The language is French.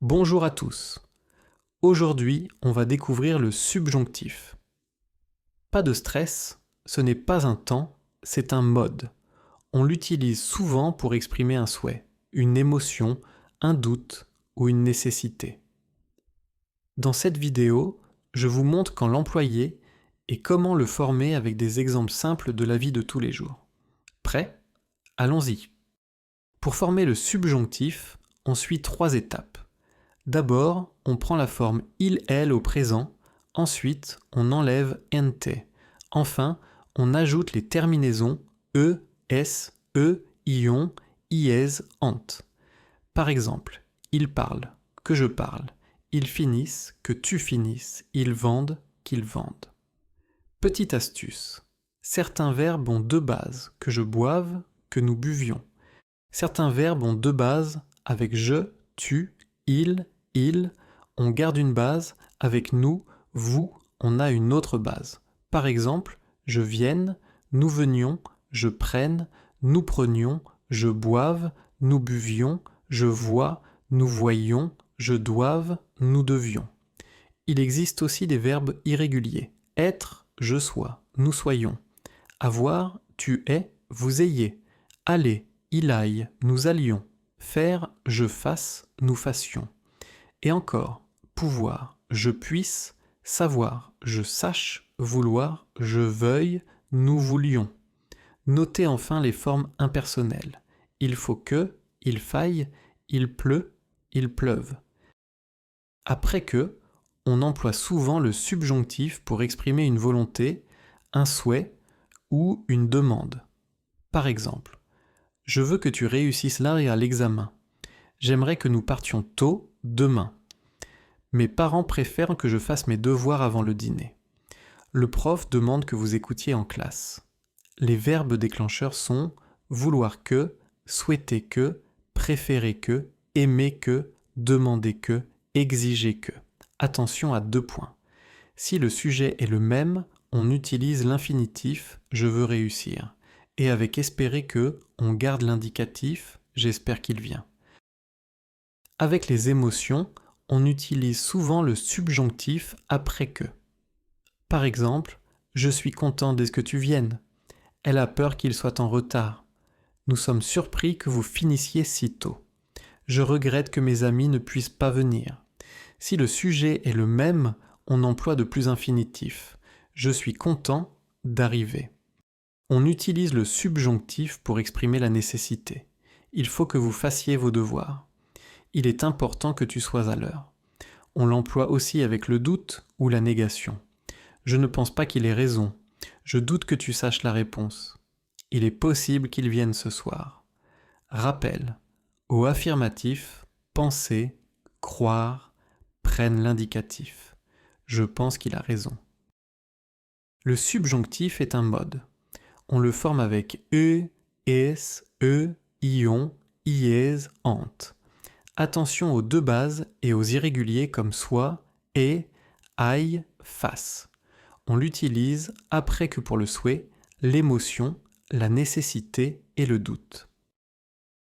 Bonjour à tous. Aujourd'hui, on va découvrir le subjonctif. Pas de stress, ce n'est pas un temps, c'est un mode. On l'utilise souvent pour exprimer un souhait, une émotion, un doute ou une nécessité. Dans cette vidéo, je vous montre quand l'employer et comment le former avec des exemples simples de la vie de tous les jours. Prêt ? Allons-y. Pour former le subjonctif, on suit 3 étapes. D'abord, on prend la forme il-elle au présent, ensuite on enlève ente. Enfin, on ajoute les terminaisons e, s, e, ion, iez, ant. Par exemple, ils parlent, que je parle, ils finissent, que tu finisses, ils vendent, qu'ils vendent. Petite astuce, certains verbes ont 2 bases, que je boive, que nous buvions. Certains verbes ont 2 bases avec je, tu, il, on garde une base, avec nous, vous, on a une autre base. Par exemple, je vienne, nous venions, je prenne, nous prenions, je boive, nous buvions, je vois, nous voyions, je doive, nous devions. Il existe aussi des verbes irréguliers. Être, je sois, nous soyons. Avoir, tu es, vous ayez. Aller, il aille, nous allions. Faire, je fasse, nous fassions. Et encore, pouvoir, je puisse, savoir, je sache, vouloir, je veuille, nous voulions. Notez enfin les formes impersonnelles. Il faut que, il faille, il pleut, il pleuve. Après que, on emploie souvent le subjonctif pour exprimer une volonté, un souhait ou une demande. Par exemple, je veux que tu réussisses là à l'examen. J'aimerais que nous partions tôt demain. Mes parents préfèrent que je fasse mes devoirs avant le dîner. Le prof demande que vous écoutiez en classe. Les verbes déclencheurs sont vouloir que, souhaiter que, préférer que, aimer que, demander que, exiger que. Attention à 2 points. Si le sujet est le même, on utilise l'infinitif je veux réussir. Et avec espérer que, on garde l'indicatif j'espère qu'il vient. Avec les émotions, on utilise souvent le subjonctif après que. Par exemple, je suis content dès que tu viennes. Elle a peur qu'il soit en retard. Nous sommes surpris que vous finissiez si tôt. Je regrette que mes amis ne puissent pas venir. Si le sujet est le même, on emploie de plus infinitif. Je suis content d'arriver. On utilise le subjonctif pour exprimer la nécessité. Il faut que vous fassiez vos devoirs. Il est important que tu sois à l'heure. On l'emploie aussi avec le doute ou la négation. Je ne pense pas qu'il ait raison. Je doute que tu saches la réponse. Il est possible qu'il vienne ce soir. Rappel. Au affirmatif, penser, croire, prennent l'indicatif. Je pense qu'il a raison. Le subjonctif est un mode. On le forme avec e, es, ion, iez, ant. Attention aux 2 bases et aux irréguliers comme soit, et, aille, face. On l'utilise après que pour le souhait, l'émotion, la nécessité et le doute.